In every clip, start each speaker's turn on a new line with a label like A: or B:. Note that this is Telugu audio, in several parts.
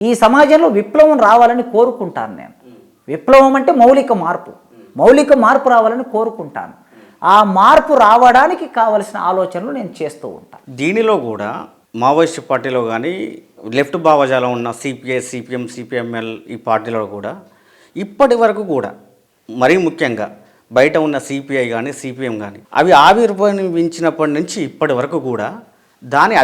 A: ఈ సమాజంలో విప్లవం రావాలని కోరుకుంటాను నేను. విప్లవం అంటే మౌలిక మార్పు రావాలని కోరుకుంటాను. ఆ మార్పు రావడానికి కావలసిన ఆలోచనలు నేను చేస్తూ ఉంటాను.
B: దీనిలో కూడా మావోయిస్ట్ పార్టీలో కానీ లెఫ్ట్ భావజాలం ఉన్న సిపిఐ, సిపిఎం, సిపిఎంఎల్ ఈ పార్టీలో కూడా ఇప్పటి వరకు కూడా మరీ ముఖ్యంగా బయట ఉన్న సిపిఐ కానీ సిపిఎం కానీ అవి ఆవిర్భవించినప్పటి నుంచి ఇప్పటి వరకు కూడా దాని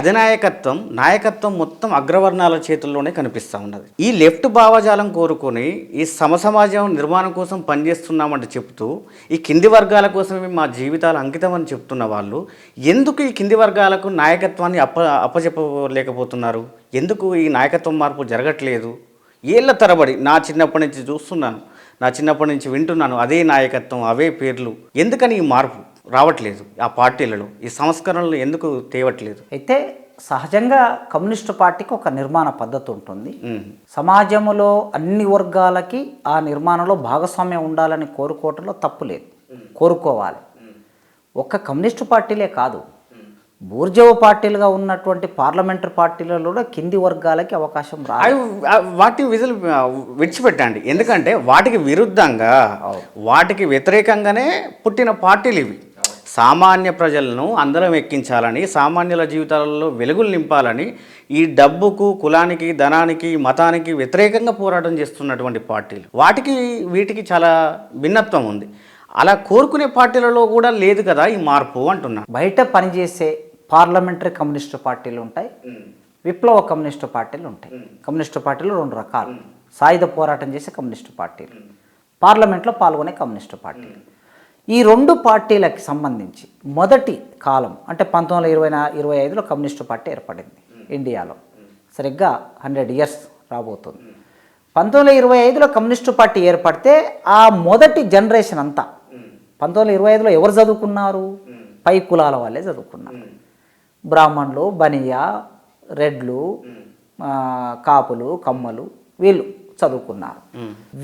B: నాయకత్వం మొత్తం అగ్రవర్ణాల చేతుల్లోనే కనిపిస్తూ ఉన్నది. ఈ లెఫ్ట్ భావజాలం కోరుకొని ఈ సమసమాజం నిర్మాణం కోసం పనిచేస్తున్నామంటే చెప్తూ ఈ కింది వర్గాల కోసమే మా జీవితాలు అంకితం అని చెప్తున్న వాళ్ళు ఎందుకు ఈ కింది వర్గాలకు నాయకత్వాన్ని అప్పచెప్పలేకపోతున్నారు? ఎందుకు ఈ నాయకత్వం మార్పు జరగట్లేదు? ఏళ్ల తరబడి నా చిన్నప్పటి నుంచి చూస్తున్నాను, నా చిన్నప్పటి నుంచి వింటున్నాను, అదే నాయకత్వం, అవే పేర్లు. ఎందుకని ఈ మార్పు రావట్లేదు? ఆ పార్టీలలో ఈ సంస్కరణలు ఎందుకు తేవట్లేదు?
A: అయితే సహజంగా కమ్యూనిస్టు పార్టీకి ఒక నిర్మాణ పద్ధతి ఉంటుంది. సమాజంలో అన్ని వర్గాలకి ఆ నిర్మాణంలో భాగస్వామ్యం ఉండాలని కోరుకోవటంలో తప్పు లేదు, కోరుకోవాలి. ఒక్క కమ్యూనిస్టు పార్టీలే కాదు, బూర్జవ పార్టీలుగా ఉన్నటువంటి పార్లమెంటరీ పార్టీలలో కూడా కింది వర్గాలకి అవకాశం రాదు.
B: వాటి విడిచిపెట్టండి, ఎందుకంటే వాటికి విరుద్ధంగా వాటికి వ్యతిరేకంగానే పుట్టిన పార్టీలు ఇవి. సామాన్య ప్రజలను అందరం ఎక్కించాలని, సామాన్యుల జీవితాలలో వెలుగులు నింపాలని, ఈ డబ్బుకు, కులానికి, ధనానికి, మతానికి వ్యతిరేకంగా పోరాటం చేస్తున్నటువంటి పార్టీలు. వీటికి చాలా భిన్నత్వం ఉంది. అలా కోరుకునే పార్టీలలో కూడా లేదు కదా ఈ మార్పు అంటున్నాను.
A: బయట పనిచేసే పార్లమెంటరీ కమ్యూనిస్టు పార్టీలు ఉంటాయి, విప్లవ కమ్యూనిస్టు పార్టీలు ఉంటాయి. కమ్యూనిస్టు పార్టీలు రెండు రకాలు: సాయుధ పోరాటం చేసే కమ్యూనిస్టు పార్టీలు, పార్లమెంట్లో పాల్గొనే కమ్యూనిస్టు పార్టీలు. ఈ రెండు పార్టీలకు సంబంధించి మొదటి కాలం అంటే 1925లో కమ్యూనిస్టు పార్టీ ఏర్పడింది ఇండియాలో. సరిగ్గా 100 ఇయర్స్ రాబోతుంది. 1925లో కమ్యూనిస్టు పార్టీ ఏర్పడితే ఆ మొదటి జనరేషన్ అంతా 1925లో ఎవరు చదువుకున్నారు? పై కులాల వాళ్ళే చదువుకున్నారు. బ్రాహ్మణులు, బనియా, రెడ్లు, కాపులు, కమ్మలు వీళ్ళు చదువుకున్నారు.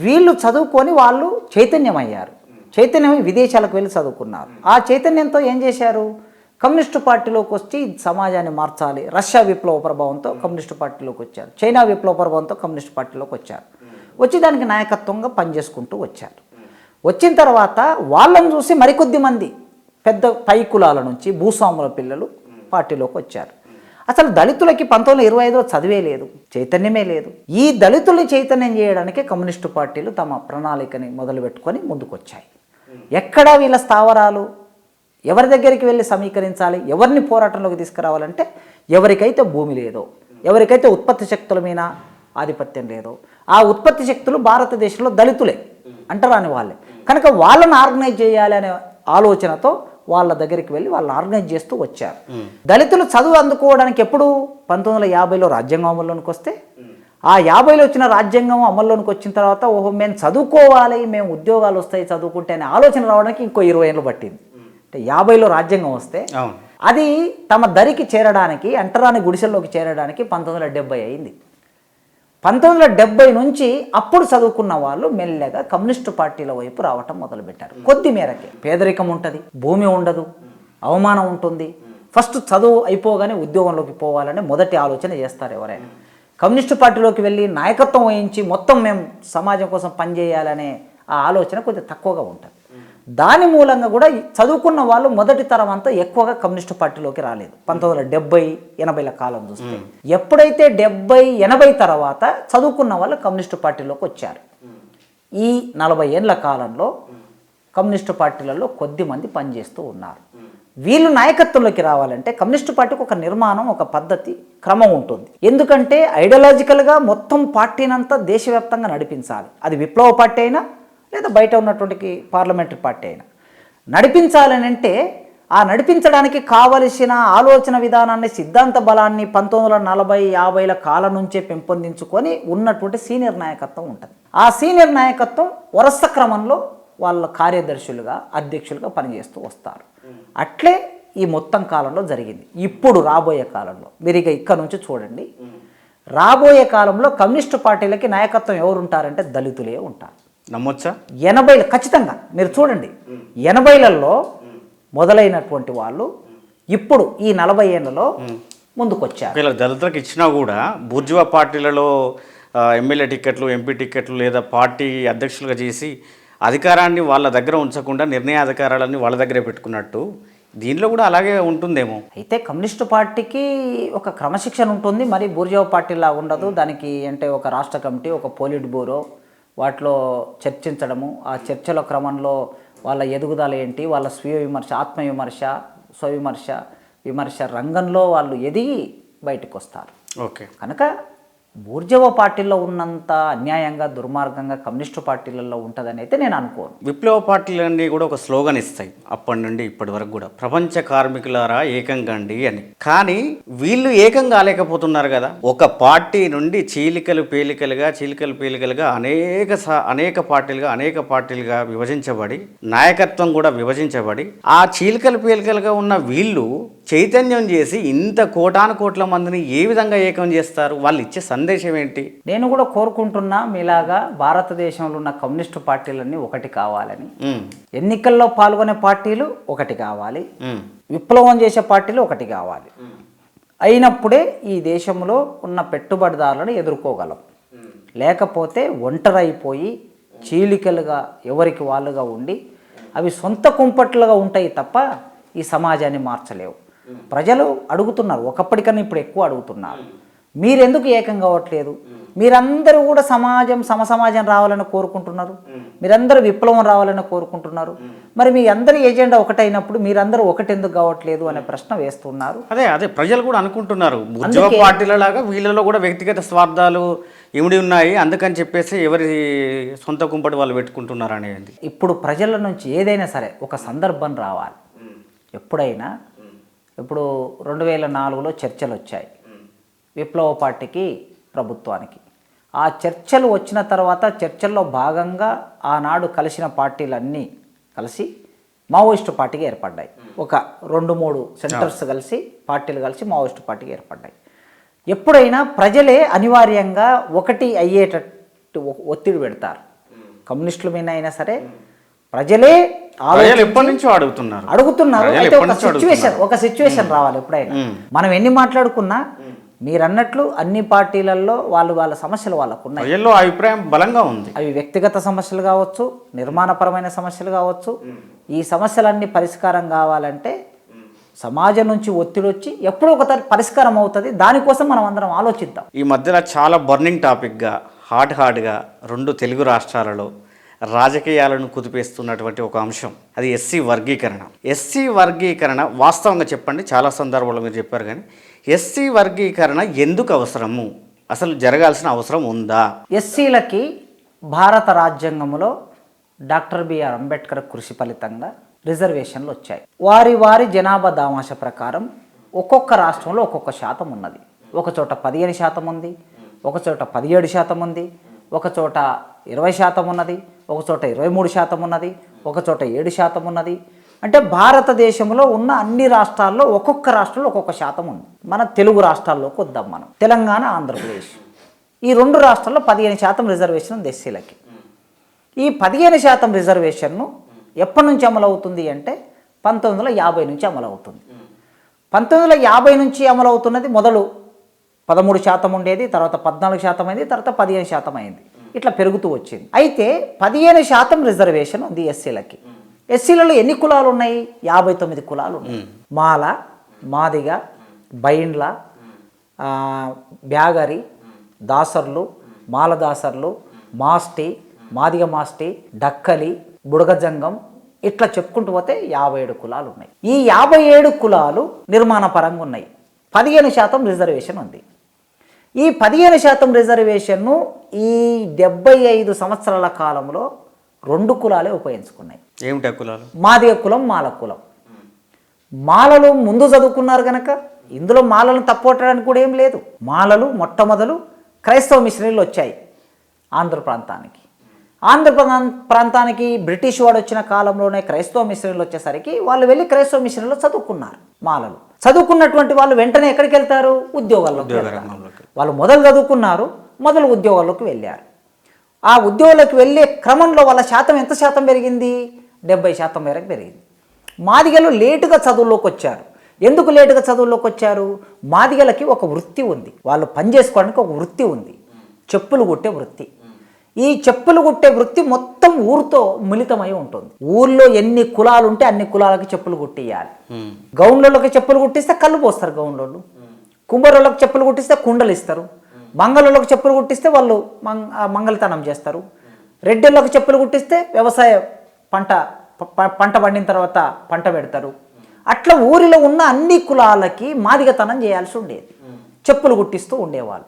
A: వీళ్ళు చదువుకొని వాళ్ళు చైతన్యమయ్యారు. చైతన్యం విదేశాలకు వెళ్ళి చదువుకున్నారు. ఆ చైతన్యంతో ఏం చేశారు? కమ్యూనిస్టు పార్టీలోకి వచ్చి సమాజాన్ని మార్చాలి. రష్యా విప్లవ ప్రభావంతో కమ్యూనిస్టు పార్టీలోకి వచ్చారు. చైనా విప్లవ ప్రభావంతో కమ్యూనిస్టు పార్టీలోకి వచ్చారు. వచ్చి దానికి నాయకత్వంగా పనిచేసుకుంటూ వచ్చారు. వచ్చిన తర్వాత వాళ్ళని చూసి మరికొద్ది మంది పెద్ద పై కులాల నుంచి భూస్వాముల పిల్లలు పార్టీలోకి వచ్చారు. అసలు దళితులకి 1925లో చదివే లేదు, చైతన్యమే లేదు. ఈ దళితుల్ని చైతన్యం చేయడానికి కమ్యూనిస్టు పార్టీలు తమ ప్రణాళికని మొదలుపెట్టుకొని ముందుకొచ్చాయి. ఎక్కడ వీళ్ళ స్థావరాలు? ఎవరి దగ్గరికి వెళ్ళి సమీకరించాలి? ఎవరిని పోరాటంలోకి తీసుకురావాలంటే ఎవరికైతే భూమి లేదో, ఎవరికైతే ఉత్పత్తి శక్తుల మీద ఆధిపత్యం లేదో, ఆ ఉత్పత్తి శక్తులు భారతదేశంలో దళితులే, అంటరాని వాళ్ళే. కనుక వాళ్ళని ఆర్గనైజ్ చేయాలి అనే ఆలోచనతో వాళ్ళ దగ్గరికి వెళ్ళి వాళ్ళని ఆర్గనైజ్ చేస్తూ వచ్చారు. దళితులు చదువు అందుకోవడానికి ఎప్పుడు 1950లో రాజ్యాంగం అమల్లోనికి వస్తే, ఆ 50లో వచ్చిన రాజ్యాంగం అమల్లోనికి వచ్చిన తర్వాత ఓహో మేము చదువుకోవాలి, మేము ఉద్యోగాలు వస్తాయి చదువుకుంటే అనే ఆలోచన రావడానికి ఇంకో 20 ఏళ్ళు పట్టింది. అంటే 50లో రాజ్యాంగం వస్తే అది తమ దరికి చేరడానికి, అంటరాని గుడిసెల్లోకి చేరడానికి 1970 అయింది. 1970 నుంచి అప్పుడు చదువుకున్న వాళ్ళు మెల్లగా కమ్యూనిస్టు పార్టీల వైపు రావటం మొదలుపెట్టారు. కొద్ది మేరకే. పేదరికం ఉంటుంది, భూమి ఉండదు, అవమానం ఉంటుంది. ఫస్ట్ చదువు అయిపోగానే ఉద్యోగంలోకి పోవాలని మొదటి ఆలోచన చేస్తారు ఎవరైనా. కమ్యూనిస్టు పార్టీలోకి వెళ్ళి నాయకత్వం వహించి మొత్తం మేము సమాజం కోసం పనిచేయాలనే ఆ ఆలోచన కొద్దిగా తక్కువగా ఉంటుంది. దాని మూలంగా కూడా చదువుకున్న వాళ్ళు మొదటి తరం అంతా ఎక్కువగా కమ్యూనిస్టు పార్టీలోకి రాలేదు. 1970, 80ల కాలం చూస్తే ఎప్పుడైతే 70, 80 తర్వాత చదువుకున్న వాళ్ళు కమ్యూనిస్టు పార్టీలోకి వచ్చారు. ఈ 40 ఏళ్ల కాలంలో కమ్యూనిస్టు పార్టీలలో కొద్ది మంది పనిచేస్తూ ఉన్నారు. వీళ్ళు నాయకత్వంలోకి రావాలంటే కమ్యూనిస్టు పార్టీకి ఒక నిర్మాణం, ఒక పద్ధతి, క్రమం ఉంటుంది. ఎందుకంటే ఐడియాలజికల్గా మొత్తం పార్టీనంతా దేశవ్యాప్తంగా నడిపించాలి. అది విప్లవ పార్టీ అయినా లేదా బయట ఉన్నటువంటి పార్లమెంటరీ పార్టీ అయినా నడిపించాలని అంటే ఆ నడిపించడానికి కావలసిన ఆలోచన విధానాన్ని, సిద్ధాంత బలాన్ని 1940, 50ల కాలం నుంచే పెంపొందించుకొని ఉన్నటువంటి సీనియర్ నాయకత్వం ఉంటుంది. ఆ సీనియర్ నాయకత్వం వరుస క్రమంలో వాళ్ళ కార్యదర్శులుగా, అధ్యక్షులుగా పనిచేస్తూ వస్తారు. అట్లే ఈ మొత్తం కాలంలో జరిగింది. ఇప్పుడు రాబోయే కాలంలో మీరు ఇక ఇక్కడ నుంచి చూడండి, రాబోయే కాలంలో కమ్యూనిస్టు పార్టీలకి నాయకత్వం ఎవరు ఉంటారంటే దళితులే ఉంటారు.
B: నమ్మొచ్చా?
A: 80లు ఖచ్చితంగా మీరు చూడండి. 80లలో మొదలైనటువంటి వాళ్ళు ఇప్పుడు ఈ 40 ఏళ్లలో ముందుకొచ్చారు.
B: దళితులకు ఇచ్చినా కూడా బూర్జువా పార్టీలలో ఎమ్మెల్యే టికెట్లు, ఎంపీ టికెట్లు లేదా పార్టీ అధ్యక్షులుగా చేసి అధికారాన్ని వాళ్ళ దగ్గర ఉంచకుండా నిర్ణయాధికారాలన్నీ వాళ్ళ దగ్గరే పెట్టుకున్నట్టు దీనిలో కూడా అలాగే ఉంటుందేమో.
A: అయితే కమ్యూనిస్టు పార్టీకి ఒక క్రమశిక్షణ ఉంటుంది, మరి బూర్జావా పార్టీలా ఉండదు. దానికి అంటే ఒక రాష్ట్ర కమిటీ, ఒక పోలిట్ బ్యూరో, వాటిలో చర్చించడము, ఆ చర్చల క్రమంలో వాళ్ళ ఎదుగుదల ఏంటి, వాళ్ళ స్వీయ విమర్శ, ఆత్మవిమర్శ, స్వవిమర్శ, విమర్శ రంగంలో వాళ్ళు ఎదిగి బయటకు వస్తారు.
B: ఓకే.
A: కనుక బూర్జావా పార్టీలో ఉన్నంత అన్యాయంగా, దుర్మార్గంగా కమ్యూనిస్టు పార్టీలలో ఉంటుందని అయితే నేను అనుకోను.
B: విప్లవ పార్టీలన్నీ కూడా ఒక స్లోగన్ ఇస్తాయి అప్పటి నుండి ఇప్పటి వరకు కూడా, ప్రపంచ కార్మికులారా ఏకం కండి అని. కానీ వీళ్ళు ఏకం కాలేకపోతున్నారు కదా. ఒక పార్టీ నుండి చీలికలు పేలికలుగా అనేక పార్టీలుగా విభజించబడి, నాయకత్వం కూడా విభజించబడి, ఆ చీలికలు పేలికలుగా ఉన్న వీళ్ళు చైతన్యం చేసి ఇంత కోటాను కోట్ల మందిని ఏ విధంగా ఏకం చేస్తారు? వాళ్ళు ఇచ్చే సందేశం ఏంటి?
A: నేను కూడా కోరుకుంటున్నా మీలాగా భారతదేశంలో ఉన్న కమ్యూనిస్టు పార్టీలన్నీ ఒకటి కావాలని. ఎన్నికల్లో పాల్గొనే పార్టీలు ఒకటి కావాలి, విప్లవం చేసే పార్టీలు ఒకటి కావాలి. అయినప్పుడే ఈ దేశంలో ఉన్న పెట్టుబడిదారులను ఎదుర్కోగలం. లేకపోతే ఒంటరైపోయి చీలికలుగా ఎవరికి వాళ్ళుగా ఉండి అవి సొంత కుంపట్లుగా ఉంటాయి తప్ప ఈ సమాజాన్ని మార్చలేవు. ప్రజలు అడుగుతున్నారు, ఒకప్పటికన్నా ఇప్పుడు ఎక్కువ అడుగుతున్నారు, మీరెందుకు ఏకం కావట్లేదు? మీరందరూ కూడా సమాజం రావాలని కోరుకుంటున్నారు, మీరందరూ విప్లవం రావాలని కోరుకుంటున్నారు. మరి మీ అందరి ఎజెండా ఒకటైనప్పుడు మీరందరూ ఒకటెందుకు కావట్లేదు అనే ప్రశ్న వేస్తున్నారు.
B: అదే ప్రజలు కూడా అనుకుంటున్నారు, బూర్జువా పార్టీలలాగా వీళ్ళలో కూడా వ్యక్తిగత స్వార్థాలు ఇమిడి ఉన్నాయి, అందుకని చెప్పేసి ఎవరి సొంత కుంపటి వాళ్ళు పెట్టుకుంటున్నారు అనేది.
A: ఇప్పుడు ప్రజల నుంచి ఏదైనా సరే ఒక సందర్భం రావాలి. ఎప్పుడైనా ఇప్పుడు 2004లో చర్చలు వచ్చాయి విప్లవ పార్టీకి, ప్రభుత్వానికి. ఆ చర్చలు వచ్చిన తర్వాత చర్చల్లో భాగంగా ఆనాడు కలిసిన పార్టీలన్నీ కలిసి మావోయిస్టు పార్టీకి ఏర్పడ్డాయి. ఒక 2-3 సెంటర్స్ కలిసి, పార్టీలు కలిసి మావోయిస్టు పార్టీకి ఏర్పడ్డాయి. ఎప్పుడైనా ప్రజలే అనివార్యంగా ఒకటి అయ్యేటట్టు ఒత్తిడి పెడతారు. కమ్యూనిస్టుల మీద అయినా సరే ప్రజలే
B: ఎప్పటి నుంచో
A: అడుగుతున్నారు. అయితే ఒక సిచ్యువేషన్ రావాలి. ఎప్పుడైనా మనం ఎన్ని మాట్లాడుకున్నా మీరన్నట్లు అన్ని పార్టీలలో వాళ్ళ సమస్యలు వాళ్ళకు ఉన్నాయి.
B: అభిప్రాయం బలంగా ఉంది.
A: అవి వ్యక్తిగత సమస్యలు కావచ్చు, నిర్మాణపరమైన సమస్యలు కావచ్చు. ఈ సమస్యలన్నీ పరిష్కారం కావాలంటే సమాజం నుంచి ఒత్తిడి వచ్చి ఎప్పుడో ఒక పరిష్కారం అవుతుంది. దానికోసం మనం అందరం ఆలోచిద్దాం.
B: ఈ మధ్యలో చాలా బర్నింగ్ టాపిక్గా హార్డ్గా 2 తెలుగు రాష్ట్రాలలో రాజకీయాలను కుదిపేస్తున్నటువంటి ఒక అంశం, అది ఎస్సీ వర్గీకరణ. ఎస్సీ వర్గీకరణ వాస్తవంగా చెప్పండి, చాలా సందర్భాల్లో మీరు చెప్పారు, కానీ ఎస్సీ వర్గీకరణ ఎందుకు అవసరము, అసలు జరగాల్సిన అవసరం ఉందా?
A: ఎస్సీలకి భారత రాజ్యాంగంలో డాక్టర్ బిఆర్ అంబేద్కర్ కృషి ఫలితంగా రిజర్వేషన్లు వచ్చాయి. వారి జనాభా దామాష ప్రకారం ఒక్కొక్క రాష్ట్రంలో ఒక్కొక్క శాతం ఉన్నది. ఒక చోట 15% ఉంది, ఒక చోట 17% ఉంది, ఒక చోట 20% ఉన్నది, ఒక చోట 23% ఉన్నది, ఒక చోట 7% ఉన్నది. అంటే భారతదేశంలో ఉన్న అన్ని రాష్ట్రాల్లో ఒక్కొక్క రాష్ట్రంలో ఒక్కొక్క శాతం ఉంది. మన తెలుగు రాష్ట్రాల్లోకి వద్దాం. మనం తెలంగాణ, ఆంధ్రప్రదేశ్ ఈ 2 రాష్ట్రాల్లో 15% రిజర్వేషన్ ఉంది ఎస్సీలకి. ఈ 15% రిజర్వేషన్ను ఎప్పటి నుంచి అమలు అవుతుంది అంటే 1950 నుంచి అమలు అవుతుంది. 1950 నుంచి అమలు అవుతున్నది. మొదలు 13% ఉండేది, తర్వాత 14% అయింది, తర్వాత 15% అయింది. ఇట్లా పెరుగుతూ వచ్చింది. అయితే 15% రిజర్వేషన్ ఉంది ఎస్సీలకి. ఎస్సీలలో ఎన్ని కులాలు ఉన్నాయి? 59 కులాలు ఉన్నాయి. మాల, మాదిగ, బైండ్ల, బ్యాగరి, దాసర్లు, మాలదాసర్లు, మాస్టి, మాదిగ మాస్టి, డక్కలి, బుడగజంగం, ఇట్లా చెప్పుకుంటూ పోతే 57 కులాలు ఉన్నాయి. ఈ 57 కులాలు నిర్మాణ పరంగా ఉన్నాయి. 15% రిజర్వేషన్ ఉంది. ఈ 15% రిజర్వేషన్ను ఈ 75 సంవత్సరాల కాలంలో 2 కులాలే ఉపయోగించుకున్నాయి.
B: ఏమిటా కులాలు?
A: మాదిగ కులం, మాల కులం. మాలలు ముందు చదువుకున్నారు కనుక ఇందులో మాలలను తప్పొట్టడానికి కూడా ఏం లేదు. మాలలు మొట్టమొదలు క్రైస్తవ మిషనరీలు వచ్చాయి ఆంధ్ర ప్రాంతానికి. ప్రాంతానికి బ్రిటిష్ వాడు వచ్చిన కాలంలోనే క్రైస్తవ మిషనరీలు వచ్చేసరికి వాళ్ళు వెళ్ళి క్రైస్తవ మిషనరీలో చదువుకున్నారు. మాలలు చదువుకున్నటువంటి వాళ్ళు వెంటనే ఎక్కడికి వెళ్తారు? ఉద్యోగాల్లోకి వెళ్తారు. వాళ్ళు మొదలు చదువుకున్నారు, మొదలు ఉద్యోగాల్లోకి వెళ్ళారు. ఆ ఉద్యోగాలకు వెళ్ళే క్రమంలో వాళ్ళ శాతం ఎంత శాతం పెరిగింది? 70% మేరకు పెరిగింది. మాదిగలు లేటుగా చదువుల్లోకి వచ్చారు. ఎందుకు లేటుగా చదువుల్లోకి వచ్చారు? మాదిగలకి ఒక వృత్తి ఉంది, వాళ్ళు పని చేసుకోవడానికి ఒక వృత్తి ఉంది. చెప్పులు కుట్టే వృత్తి. ఈ చెప్పులు కుట్టే వృత్తి మొత్తం ఊరితో మిళితమై ఉంటుంది. ఊర్లో ఎన్ని కులాలు ఉంటే అన్ని కులాలకి చెప్పులు కుట్టియాలి. గౌండ్లకి చెప్పులు కుట్టిస్తే కళ్ళు పోస్తారు గౌండ్లోళ్ళు, కుంభరోళ్ళకి చెప్పులు కుట్టిస్తే కుండలు ఇస్తారు, మంగళోళ్ళకి చెప్పులు కుట్టిస్తే వాళ్ళు మంగళతనం చేస్తారు, రెడ్డిళ్ళకి చెప్పులు కుట్టిస్తే వ్యవసాయ పంట పండిన తర్వాత పంట పెడతారు. అట్లా ఊరిలో ఉన్న అన్ని కులాలకి మాదిగతనం చేయాల్సి ఉండేది, చెప్పులు కుట్టిస్తూ ఉండేవాళ్ళు.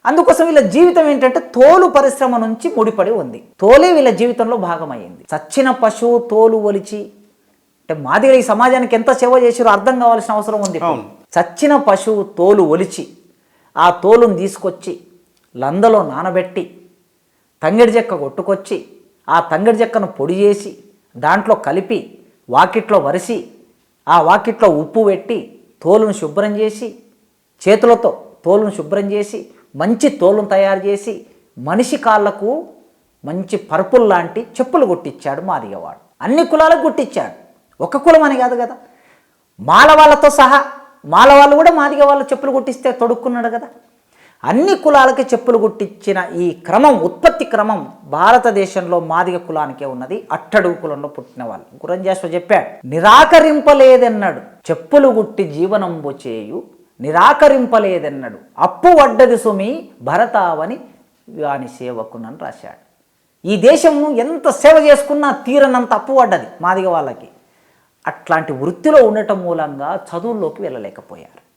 A: అందుకోసం వీళ్ళ జీవితం ఏంటంటే తోలు పరిశ్రమ నుంచి ముడిపడి ఉంది. తోలే వీళ్ళ జీవితంలో భాగమైంది. చచ్చిన పశువు తోలు ఒలిచి, అంటే మాదిగ ఈ సమాజానికి ఎంత సేవ చేసారో అర్థం కావాల్సిన అవసరం ఉంది. చచ్చిన పశువు తోలు ఒలిచి ఆ తోలును తీసుకొచ్చి లందలో నానబెట్టి తంగెడి చెక్క కొట్టుకొచ్చి ఆ తంగెడి చెక్కను పొడి చేసి దాంట్లో కలిపి వాకిట్లో వరిసి ఆ వాకిట్లో ఉప్పు పెట్టి తోలును శుభ్రం చేసి చేతులతో తోలును శుభ్రం చేసి మంచి తోలును తయారు చేసి మనిషి కాళ్ళకు మంచి పరుపులు లాంటి చెప్పులు కుట్టించాడు మాదిగవాడు. అన్ని కులాలకు కుట్టించాడు, ఒక కులం అని కాదు కదా. మాల వాళ్ళతో సహా మాల వాళ్ళు కూడా మాదిగ వాళ్ళు చెప్పులు కుట్టిస్తే తొడుక్కున్నాడు కదా. అన్ని కులాలకి చెప్పులు కుట్టించిన ఈ క్రమం, ఉత్పత్తి క్రమం భారతదేశంలో మాదిగ కులానికే ఉన్నది. అట్టడుగు కులంలో పుట్టిన వాళ్ళు. గురంజాశ్వ చెప్పాడు, నిరాకరింపలేదన్నాడు చెప్పులు గుట్టి జీవనంబు చేయు, నిరాకరింపలేదన్నాడు అప్పు వడ్డది సుమి భరతావని వాని సేవకునని రాశాడు. ఈ దేశము ఎంత సేవ చేసుకున్నా తీరనంత అప్పు పడ్డది మాదిగ వాళ్ళకి. అట్లాంటి వృత్తిలో ఉండటం మూలంగా చదువుల్లోకి వెళ్ళలేకపోయారు.